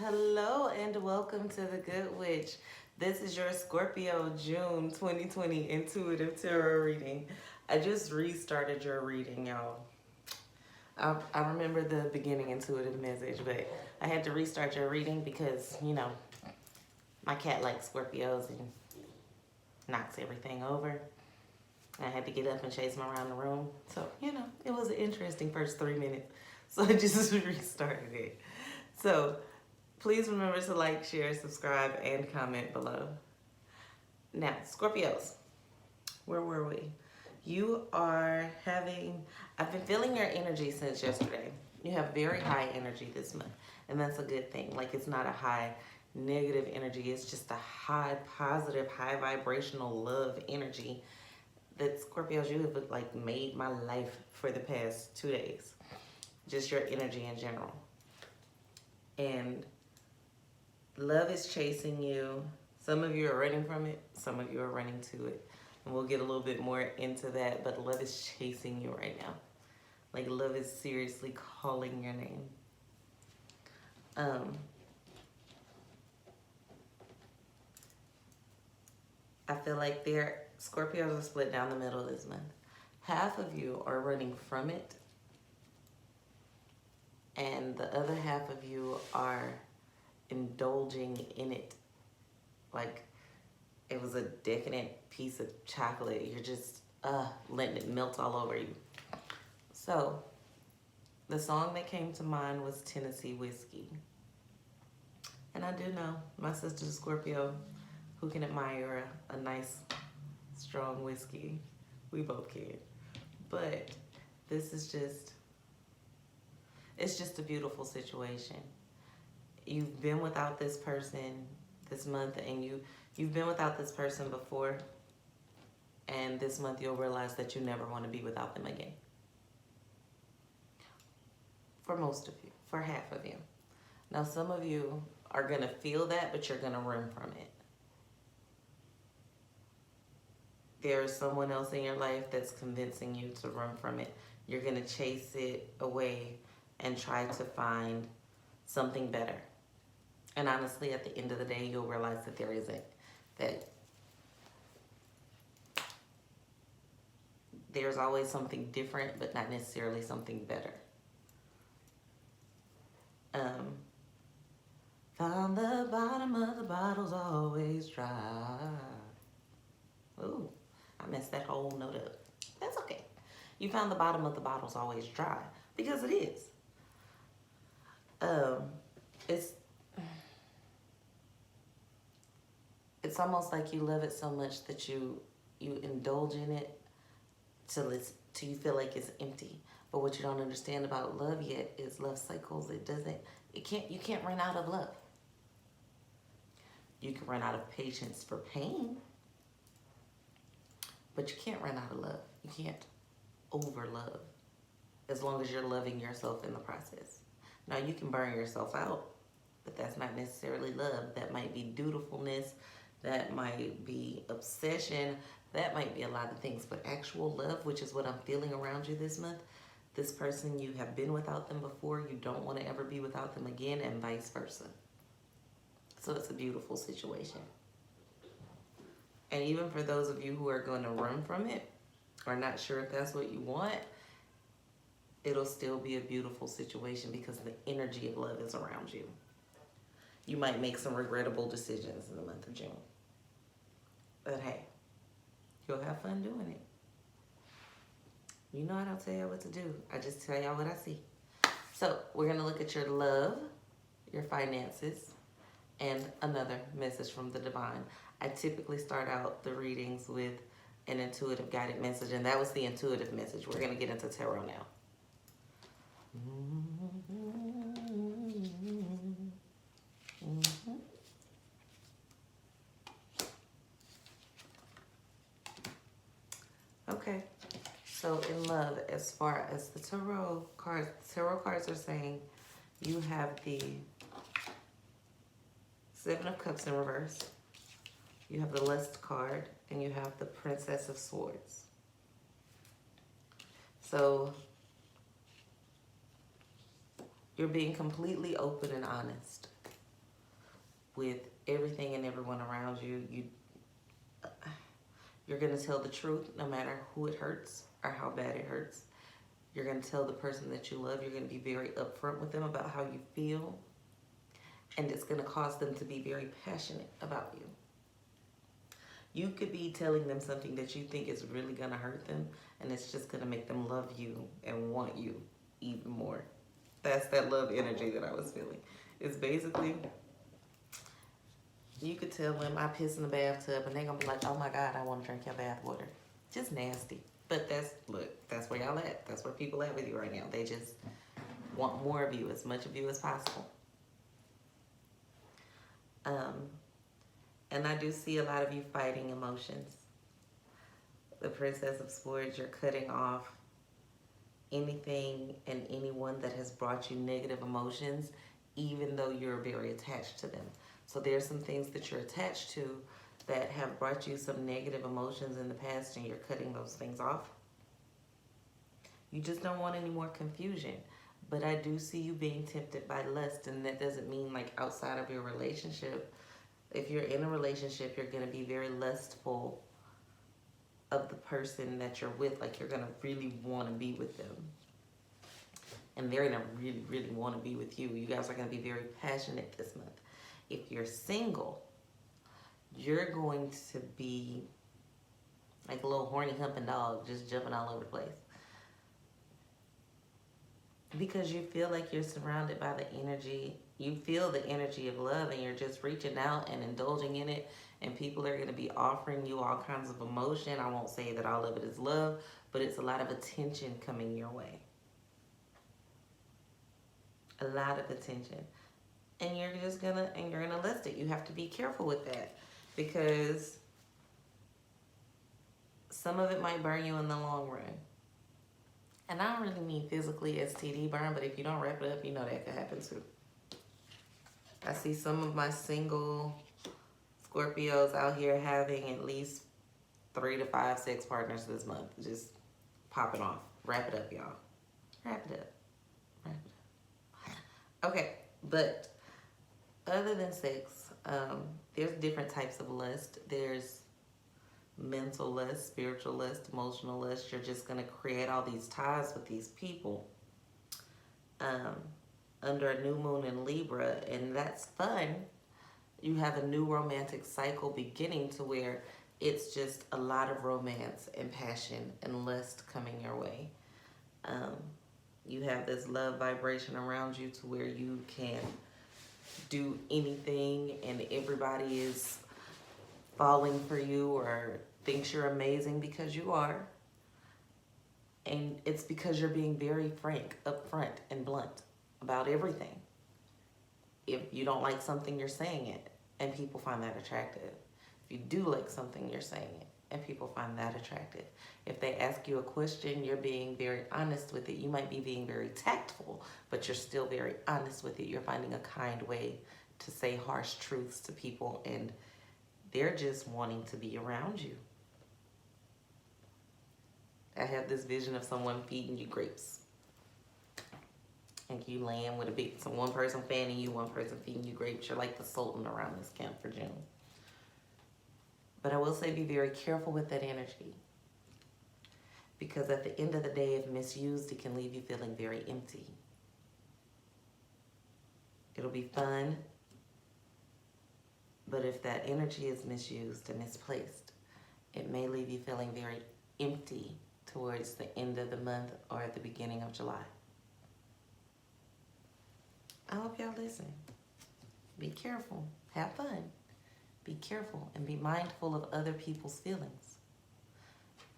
Hello and welcome to the Thgoodwitch. This is your Scorpio June 2020 intuitive tarot reading. I just restarted your reading, y'all. I remember the beginning intuitive message, but I had to restart your reading because, my cat likes Scorpios and knocks everything over. I had to get up and chase him around the room. So, it was an interesting first 3 minutes. So I just restarted it. So please remember to like, share, subscribe, and comment below. Now, Scorpios, where were we? You are having, I've been feeling your energy since yesterday. You have very high energy this month, and that's a good thing. Like, it's not a high negative energy. It's just a high positive, high vibrational love energy that Scorpios, you have like made my life for the past 2 days. Just your energy in general. And love is chasing you. Some of you are running from it. Some of you are running to it. And we'll get a little bit more into that. But love is chasing you right now. Like, love is seriously calling your name. I feel like Scorpios are split down the middle this month. Half of you are running from it. And the other half of you are indulging in it. Like it was a decadent piece of chocolate. You're just letting it melt all over you. So the song that came to mind was Tennessee Whiskey. And I do know my sister Scorpio, who can admire a nice strong whiskey. We both can. But this is it's just a beautiful situation. You've been without this person this month, and you've been without this person before, and this month you'll realize that you never want to be without them again. For most of you, for half of you. Now, some of you are going to feel that, but you're going to run from it. There's someone else in your life that's convincing you to run from it. You're going to chase it away and try to find something better. And honestly, at the end of the day, you'll realize that there isn't. That there's always something different, but not necessarily something better. Found the bottom of the bottle's always dry. Ooh, I messed that whole note up. That's okay. You found the bottom of the bottle's always dry, because it is. It's almost like you love it so much that you indulge in it till you feel like it's empty. But what you don't understand about love yet is love cycles. You can't run out of love. You can run out of patience for pain, but you can't run out of love. You can't over love as long as you're loving yourself in the process. Now, you can burn yourself out, but that's not necessarily love. That might be dutifulness. That might be obsession. That might be a lot of things. But actual love, which is what I'm feeling around you this month, this person, you have been without them before. You don't want to ever be without them again, and vice versa. So it's a beautiful situation. And even for those of you who are going to run from it, or not sure if that's what you want, it'll still be a beautiful situation because the energy of love is around you. You might make some regrettable decisions in the month of June. But hey, you'll have fun doing it. You know I don't tell you what to do. I just tell y'all what I see. So we're going to look at your love, your finances, and another message from the divine. I typically start out the readings with an intuitive guided message, and that was the intuitive message. We're going to get into tarot now. Okay, so in love, as far as the tarot cards are saying, you have the Seven of Cups in reverse, you have the Lust card, and you have the Princess of Swords. So you're being completely open and honest with everything and everyone around you. You're going to tell the truth no matter who it hurts or how bad it hurts. You're going to tell the person that you love. You're going to be very upfront with them about how you feel. And it's going to cause them to be very passionate about you. You could be telling them something that you think is really going to hurt them, and it's just going to make them love you and want you even more. That's that love energy that I was feeling. It's basically, you could tell them I piss in the bathtub, and they're going to be like, oh my God, I want to drink your bath water. Just nasty. But that's where y'all at. That's where people at with you right now. They just want more of you, as much of you as possible. And I do see a lot of you fighting emotions. The Princess of Swords, you're cutting off anything and anyone that has brought you negative emotions, even though you're very attached to them. So there's some things that you're attached to that have brought you some negative emotions in the past, and you're cutting those things off. You just don't want any more confusion. But I do see you being tempted by lust, and that doesn't mean like outside of your relationship. If you're in a relationship, you're going to be very lustful of the person that you're with. Like, you're going to really want to be with them. And they're going to really, really want to be with you. You guys are going to be very passionate this month. If you're single, you're going to be like a little horny humping dog, just jumping all over the place. Because you feel like you're surrounded by the energy. You feel the energy of love, and you're just reaching out and indulging in it. And people are going to be offering you all kinds of emotion. I won't say that all of it is love, but it's a lot of attention coming your way. A lot of attention. And you're just going to list it. You have to be careful with that, because some of it might burn you in the long run. And I don't really mean physically STD burn, but if you don't wrap it up, you know that could happen too. I see some of my single Scorpios out here having at least 3 to 5 sex partners this month. Just popping off. Wrap it up, y'all. Wrap it up. Wrap it up. Okay, but other than sex, there's different types of lust. There's mental lust, spiritual lust, emotional lust. You're just going to create all these ties with these people under a new moon in Libra, and that's fun. You have a new romantic cycle beginning, to where it's just a lot of romance and passion and lust coming your way. You have this love vibration around you, to where you can do anything and everybody is falling for you or thinks you're amazing, because you are. And it's because you're being very frank, upfront, and blunt about everything. If you don't like something, you're saying it, and people find that attractive. If you do like something, you're saying it, and people find that attractive. If they ask you a question, you're being very honest with it. You might be being very tactful, but you're still very honest with it. You're finding a kind way to say harsh truths to people, and they're just wanting to be around you. I have this vision of someone feeding you grapes. And you laying with one person fanning you, one person feeding you grapes. You're like the sultan around this camp for June. But I will say, be very careful with that energy. Because at the end of the day, if misused, it can leave you feeling very empty. It'll be fun. But if that energy is misused and misplaced, it may leave you feeling very empty towards the end of the month or at the beginning of July. I hope y'all listen. Be careful. Have fun. Be careful and be mindful of other people's feelings.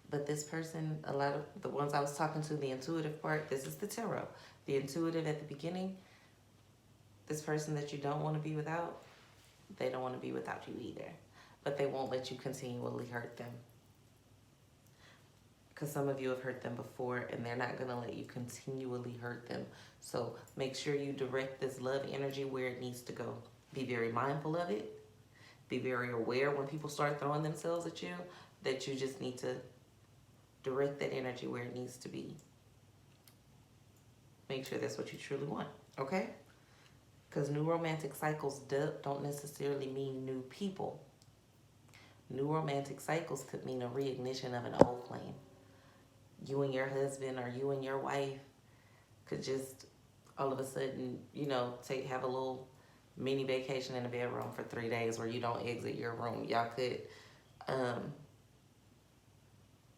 But this person, a lot of the ones I was talking to, the intuitive part, this is the tarot. The intuitive at the beginning, this person that you don't want to be without, they don't want to be without you either. But they won't let you continually hurt them. Because some of you have hurt them before, and they're not going to let you continually hurt them. So make sure you direct this love energy where it needs to go. Be very mindful of it. Be very aware when people start throwing themselves at you, that you just need to direct that energy where it needs to be. Make sure that's what you truly want, okay? Because new romantic cycles don't necessarily mean new people. New romantic cycles could mean a reignition of an old flame. You and your husband or you and your wife could just all of a sudden, have a little mini vacation in the bedroom for 3 days where you don't exit your room. Y'all could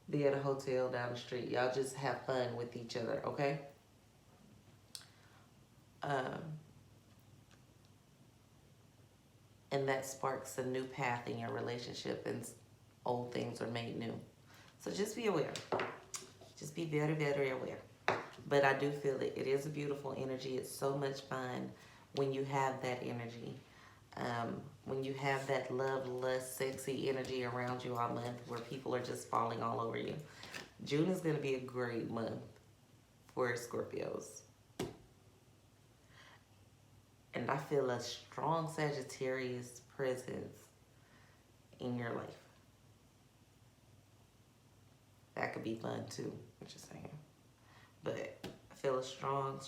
be at a hotel down the street. Y'all just have fun with each other, okay? And that sparks a new path in your relationship and old things are made new. So just be aware. Just be very, very aware. But I do feel it. It is a beautiful energy. It's so much fun when you have that energy. When you have that love, lust, sexy energy around you all month where people are just falling all over you. June is going to be a great month for Scorpios. And I feel a strong Sagittarius presence in your life. That could be fun too, I'm just saying. But I feel a strong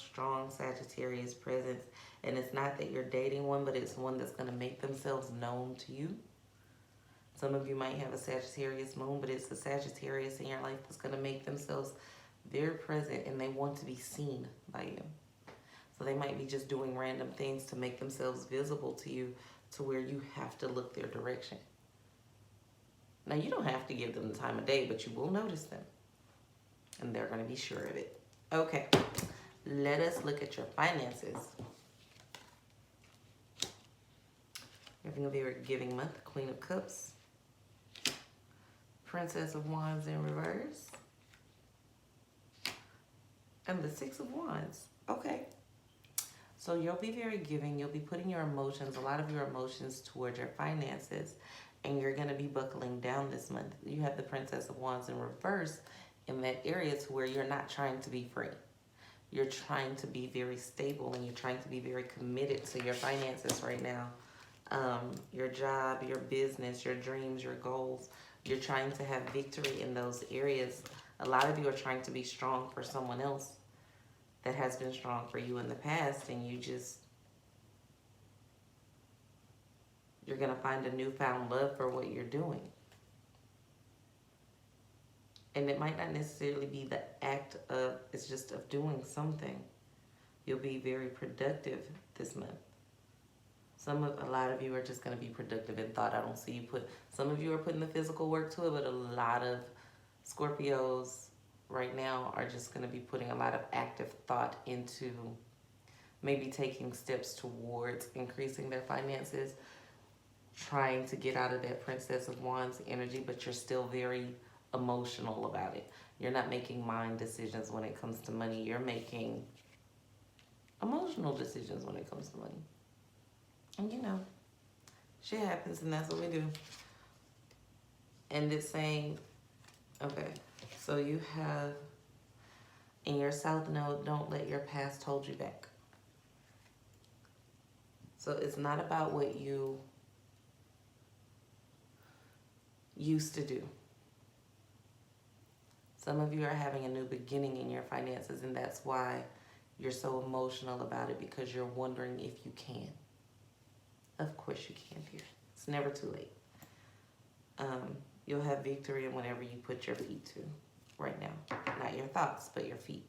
Sagittarius presence. And it's not that you're dating one, but it's one that's going to make themselves known to you. Some of you might have a Sagittarius moon, but it's a Sagittarius in your life that's going to make themselves very present and they want to be seen by you. So they might be just doing random things to make themselves visible to you to where you have to look their direction. Now, you don't have to give them the time of day, but you will notice them. And they're going to be sure of it. Okay, let us look at your finances. You're having a very giving month. Queen of Cups. Princess of Wands in reverse. And the Six of Wands. Okay. So you'll be very giving. You'll be putting your emotions, a lot of your emotions towards your finances. And you're going to be buckling down this month. You have the Princess of Wands in reverse in that area to where you're not trying to be free. You're trying to be very stable and you're trying to be very committed to your finances right now. Your job, your business, your dreams, your goals. You're trying to have victory in those areas. A lot of you are trying to be strong for someone else that has been strong for you in the past, and you're going to find a newfound love for what you're doing. And it might not necessarily be the act of, it's just of doing something. You'll be very productive this month. A lot of you are just going to be productive in thought. I don't see you some of you are putting the physical work to it, but a lot of Scorpios right now are just going to be putting a lot of active thought into maybe taking steps towards increasing their finances, trying to get out of that Princess of Wands energy, but you're still very emotional about it. You're not making mind decisions when it comes to money. You're making emotional decisions when it comes to money. And shit happens and that's what we do. And it's saying, okay, so you have in your South Node, don't let your past hold you back. So it's not about what you used to do. Some of you are having a new beginning in your finances, and that's why you're so emotional about it, because you're wondering if you can. Of course you can, dear. It's never too late. You'll have victory in whatever you put your feet to right now. Not your thoughts, but your feet.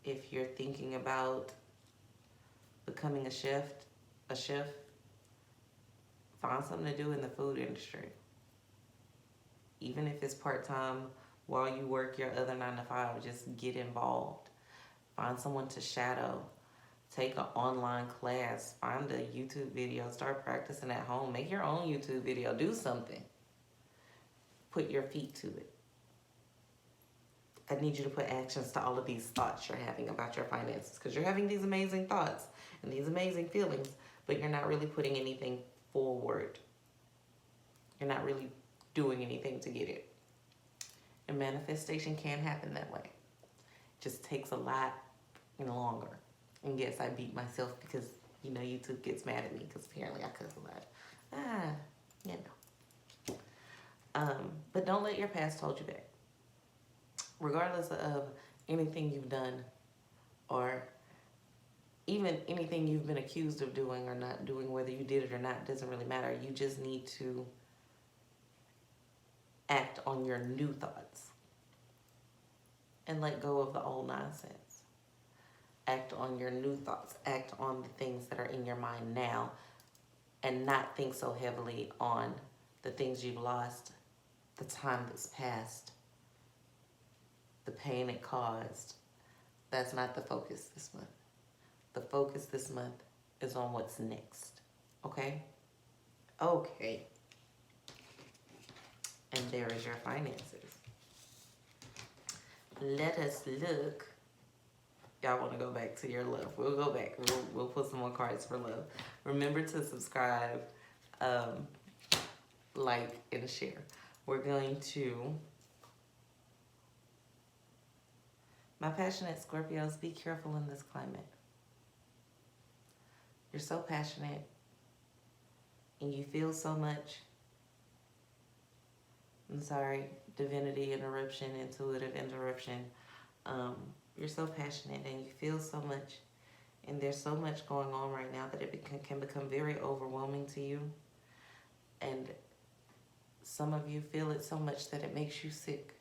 If you're thinking about becoming a chef, find something to do in the food industry. Even if it's part-time while you work your other 9 to 5, just get involved. Find someone to shadow. Take an online class. Find a YouTube video. Start practicing at home. Make your own YouTube video. Do something. Put your feet to it. I need you to put actions to all of these thoughts you're having about your finances, because you're having these amazing thoughts and these amazing feelings, but you're not really putting anything forward. You're not really doing anything to get it. And manifestation can happen that way. It just takes a lot longer. And yes, I beat myself because, YouTube gets mad at me because apparently I cuss a lot. But don't let your past hold you back. Regardless of anything you've done or even anything you've been accused of doing or not doing, whether you did it or not, doesn't really matter. You just need to act on your new thoughts and let go of the old nonsense. Act on your new thoughts. Act on the things that are in your mind now, and not think so heavily on the things you've lost, the time that's passed, the pain it caused. That's not the focus this month. The focus this month is on what's next. Okay? Okay. And there is your finances. Let us look. Y'all want to go back to your love. We'll go back. We'll put some more cards for love. Remember to subscribe, like, and share. We're going to... My passionate Scorpios, be careful in this climate. You're so passionate and you feel so much. I'm sorry, divinity interruption, intuitive interruption. You're so passionate and you feel so much, and there's so much going on right now that it can become very overwhelming to you. And some of you feel it so much that it makes you sick.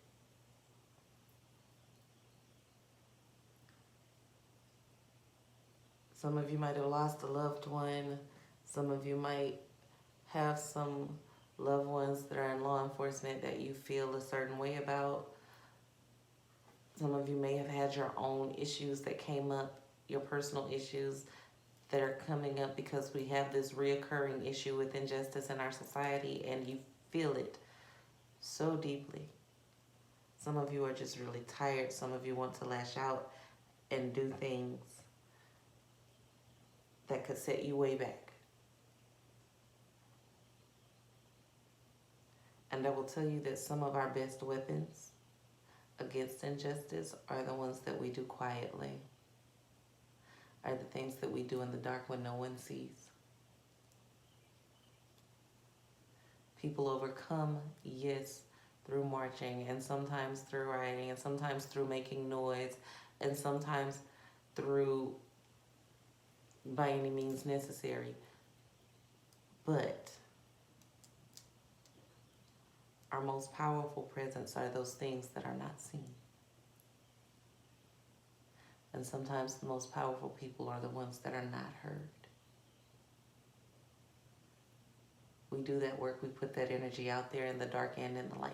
Some of you might have lost a loved one. Some of you might have some loved ones that are in law enforcement that you feel a certain way about. Some of you may have had your own issues that came up, your personal issues that are coming up because we have this reoccurring issue with injustice in our society, and you feel it so deeply. Some of you are just really tired. Some of you want to lash out and do things that could set you way back. And I will tell you that some of our best weapons against injustice are the ones that we do quietly, are the things that we do in the dark when no one sees. People overcome, yes, through marching, and sometimes through rioting, and sometimes through making noise, and sometimes through by any means necessary. But our most powerful presence are those things that are not seen. And sometimes the most powerful people are the ones that are not heard. We do that work, we put that energy out there in the dark and in the light.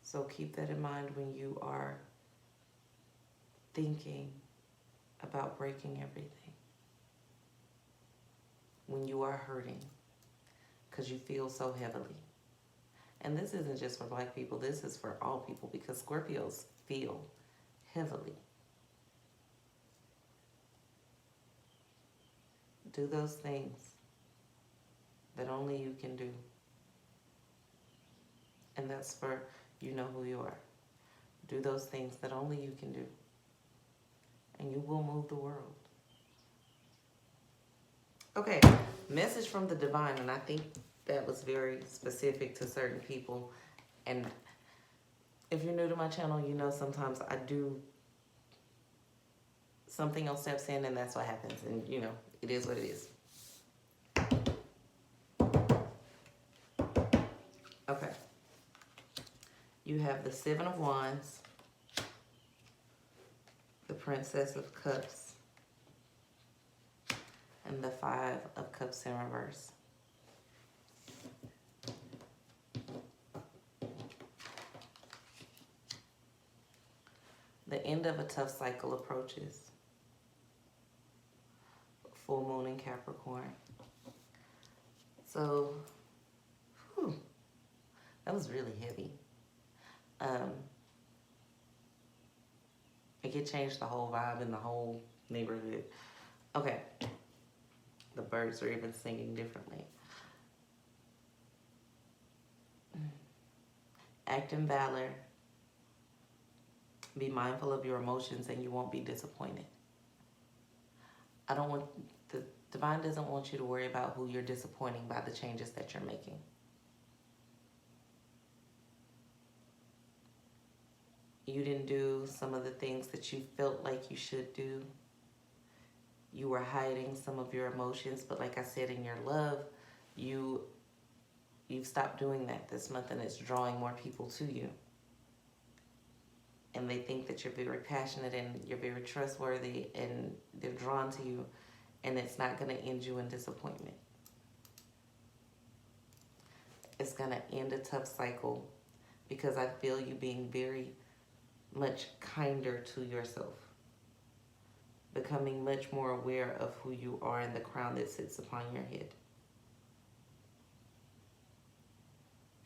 So keep that in mind when you are thinking about breaking everything. When you are hurting because you feel so heavily. And this isn't just for Black people, this is for all people, because Scorpios feel heavily. Do those things that only you can do. And that's for you know who you are. Do those things that only you can do. And you will move the world. Okay, message from the divine, and I think that was very specific to certain people. And if you're new to my channel, you know sometimes I do something else steps in, and that's what happens. And you know, it is what it is. Okay. You have the Seven of Wands, the Princess of Cups, and the Five of Cups in reverse. The end of a tough cycle approaches. Full moon in Capricorn. So, that was really heavy. It could change the whole vibe in the whole neighborhood. Okay. The birds are even singing differently. Act in valor. Be mindful of your emotions and you won't be disappointed. The divine doesn't want you to worry about who you're disappointing by the changes that you're making. You didn't do some of the things that you felt like you should do. You were hiding some of your emotions, but like I said, in your love, you've stopped doing that this month, and it's drawing more people to you. And they think that you're very passionate and you're very trustworthy, and they're drawn to you, and it's not going to end you in disappointment. It's going to end a tough cycle, because I feel you being very much kinder to yourself, becoming much more aware of who you are and the crown that sits upon your head.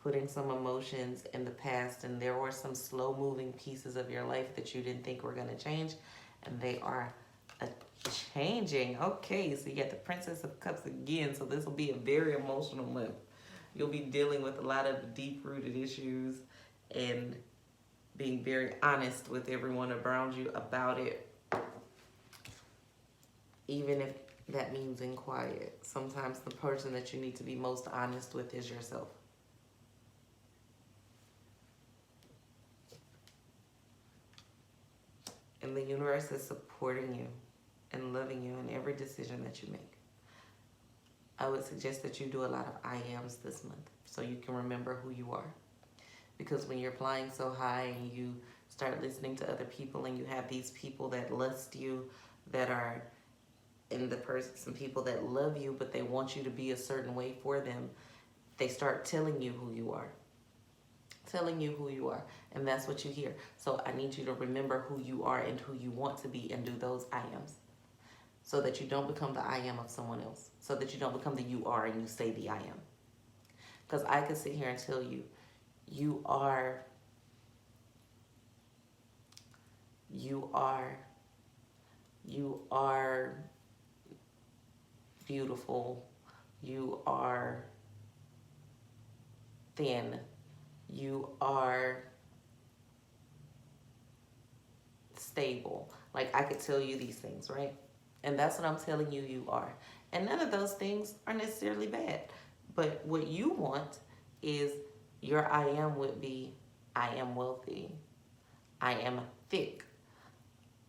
Putting some emotions in the past, and there were some slow-moving pieces of your life that you didn't think were going to change, and they are changing. Okay, so you got the Princess of Cups again, so this will be a very emotional month. You'll be dealing with a lot of deep-rooted issues and being very honest with everyone around you about it, even if that means in quiet. Sometimes the person that you need to be most honest with is yourself. And the universe is supporting you and loving you in every decision that you make. I would suggest that you do a lot of I ams this month, so you can remember who you are. Because when you're flying so high and you start listening to other people, and you have these people that lust you, that are in the person, some people that love you, but they want you to be a certain way for them, they start telling you who you are. Telling you who you are, and that's what you hear. So I need you to remember who you are and who you want to be, and do those I ams, so that you don't become the I am of someone else, so that you don't become the you are and you say the I am. Because I could sit here and tell you, you are beautiful, you are thin, you are stable. Like, I could tell you these things, right? And that's what I'm telling you you are. And none of those things are necessarily bad. But what you want is, your I am would be, I am wealthy, I am thick,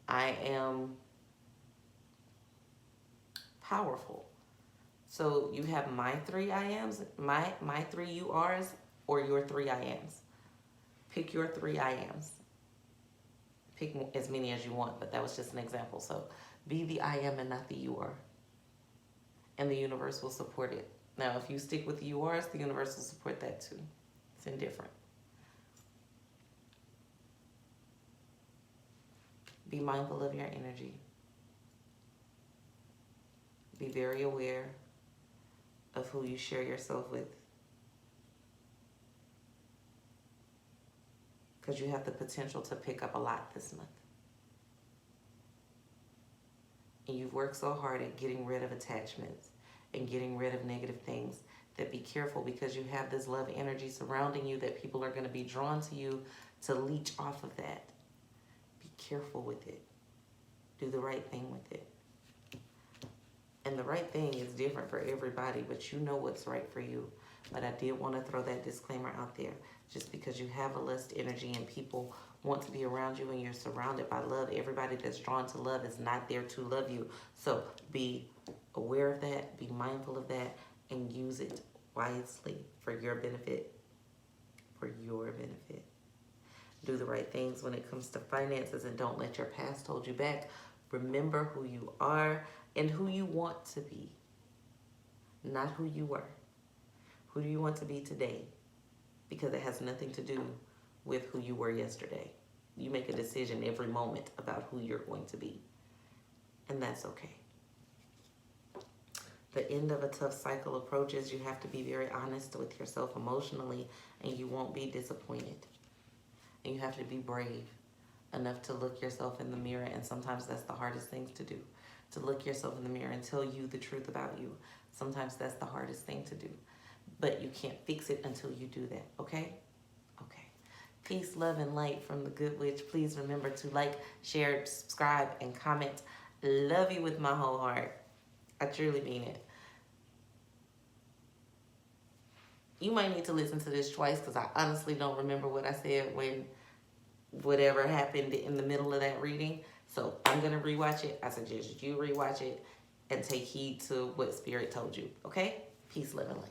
I am powerful. So you have my 3 I ams, my 3 you ares, or your 3 I ams. Pick your 3 I ams. Pick as many as you want, but that was just an example. So be the I am and not the you are. And the universe will support it. Now, if you stick with the you ares, the universe will support that too. It's indifferent. Be mindful of your energy. Be very aware of who you share yourself with, because you have the potential to pick up a lot this month. And you've worked so hard at getting rid of attachments and getting rid of negative things, that be careful, because you have this love energy surrounding you that people are going to be drawn to you to leech off of that. Be careful with it. Do the right thing with it. And the right thing is different for everybody, but you know what's right for you. But I did want to throw that disclaimer out there. Just because you have a lust energy and people want to be around you and you're surrounded by love, everybody that's drawn to love is not there to love you. So be aware of that, be mindful of that, and use it wisely for your benefit. For your benefit. Do the right things when it comes to finances, and don't let your past hold you back. Remember who you are and who you want to be, not who you were. Who do you want to be today? Because it has nothing to do with who you were yesterday. You make a decision every moment about who you're going to be, and that's okay. The end of a tough cycle approaches. You have to be very honest with yourself emotionally, and you won't be disappointed. And you have to be brave enough to look yourself in the mirror, and sometimes that's the hardest things to do. To look yourself in the mirror and tell you the truth about you. Sometimes that's the hardest thing to do. But you can't fix it until you do that, okay? Okay. Peace, love, and light from the Good Witch. Please remember to like, share, subscribe, and comment. Love you with my whole heart. I truly mean it. You might need to listen to this twice, because I honestly don't remember what I said when whatever happened in the middle of that reading. So I'm going to rewatch it. I suggest you rewatch it and take heed to what Spirit told you. Okay? Peace, love, and light.